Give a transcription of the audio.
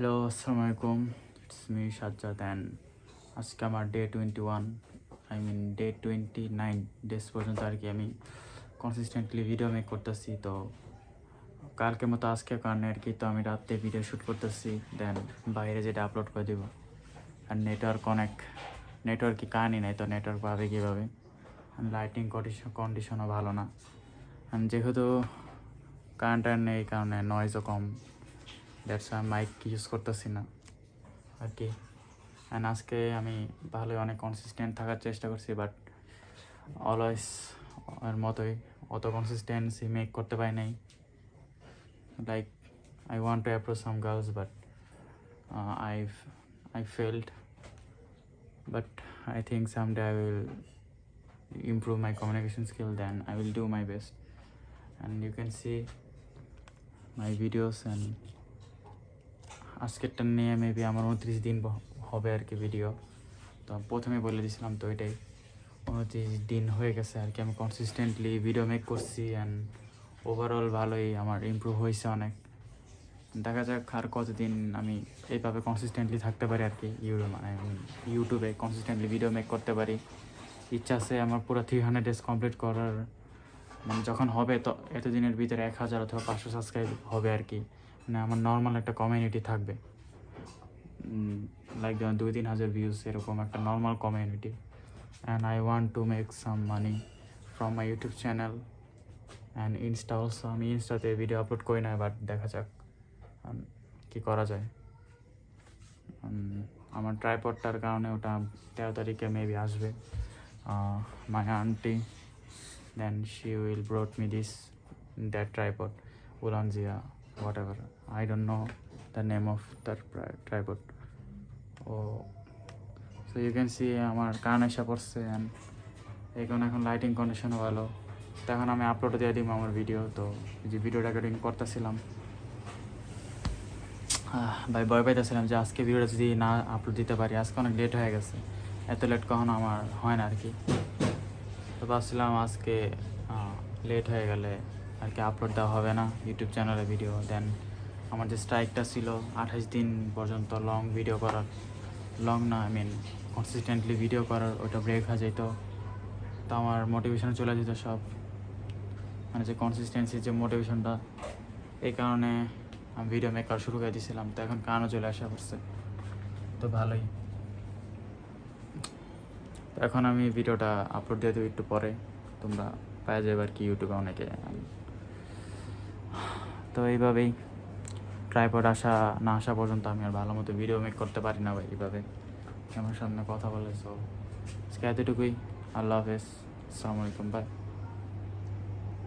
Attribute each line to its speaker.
Speaker 1: Hello, আসসালামু আলাইকুম। It's me Sajjad and আজকে আমার ডে 21, ডে 29 ডেজ পর্যন্ত আর কি আমি কনসিস্টেন্টলি ভিডিও মেক করতেছি। তো কালকের মতো আজকে কারণে আর কি তো আমি রাতে ভিডিও শ্যুট করতেছি, দেন বাইরে যেটা আপলোড করে দেবো। আর নেটওয়ার্কই কাহানি নাই, তো নেটওয়ার্ক পাবে কীভাবে? লাইটিং কন্ডিশনও ভালো না, যেহেতু কারেন্ট নেই এই কারণে নয়েজও কম, দ্যাটস মাইক ইউজ করতেছি না আর কি। অ্যান্ড আজকে আমি ভালোই অনেক কনসিস্টেন্ট থাকার চেষ্টা করছি, বাট অলওয়েজ এর মতোই অত কনসিস্টেন্সি মেক করতে পারি নাই। Like I want to approach some girls, but I failed. But I think someday I will improve my communication skill, then I will do my best. And you can see my videos, and আজকেরটা নিয়ে maybe আমার 29 দিন হবে আর কি video. তো প্রথমে বলে দিয়েছিলাম, তো এটাই 29 দিন হয়ে গেছে আর কি আমি কনসিস্টেন্টলি ভিডিও মেক করছি। অ্যান্ড ওভারঅল ভালোই আমার ইমপ্রুভ হয়েছে অনেক। দেখা যাক আর কতদিন আমি এইভাবে কনসিস্টেন্টলি থাকতে পারি আর কি ইউটিউবে কনসিস্টেন্টলি ভিডিও মেক করতে পারি। ইচ্ছা আছে আমার পুরো 300 ডেজ কমপ্লিট করার, যখন হবে তো এতদিনের ভিতরে 1000 অথবা 500 সাবস্ক্রাইব হবে আর কি। আমার নর্মাল একটা কমিউনিটি থাকবে, লাইক 2-3 হাজার ভিউজ এরকম একটা normal community. And I want to make some money from my YouTube channel and Insta also. আমি ইনস্টাতে ভিডিও আপলোড করি না, বাট দেখা যাক কী করা যায়। আমার ট্রাইপডটার কারণে ওটা 13 তারিখে মেবি আসবে। My aunty, then she will brought me that tripod, উলানজিয়া, whatever. I don't know the name of that tripod. So you can see আমার কান এসে পড়ছে, অ্যান্ড এখন লাইটিং কন্ডিশনও ভালো। তো এখন আমি আপলোড দিয়ে দিব আমার ভিডিও। তো যে ভিডিওটা রেকর্ডিং করতেছিলাম, ভাই ভয় পাইতেছিলাম যে আজকে ভিডিওটা যদি না আপলোড দিতে পারি, আজকে অনেক লেট হয়ে গেছে। এত লেট কখনো আমার হয় না আর কি। তো ভাবছিলাম আজকে লেট হয়ে গেলে আর কি আপলোড দেওয়া হবে না ইউটিউব চ্যানেলে ভিডিও। দেন আমার যে স্ট্রাইকটা ছিল 28 দিন পর্যন্ত লং ভিডিও করার, লং না কনসিস্টেন্টলি ভিডিও করার, ওটা ব্রেক হয়ে যেত। তো আমার মোটিভেশন চলে যেত সব, যে কনসিস্টেন্সির যে মোটিভেশনটা, এই কারণে আমি ভিডিও মেক করা শুরু করে দিয়েছিলাম। তো এখন কানও চলে আসা পড়ছে, তো ভালোই। তো এখন আমি ভিডিওটা আপলোড দিয়ে দেবো একটু পরে, তোমরা পাওয়া যাবে আর কি ইউটিউবে অনেকে। তো এইভাবেই ট্রাইপড না আসা পর্যন্ত আমি আর ভালো মতো ভিডিও মেক করতে পারি না ভাই এইভাবে আমার সামনে কথা বলে। সো আজকে এতটুকুই। আল্লাহ হাফেজ, আসসালামু আলাইকুম, বাই।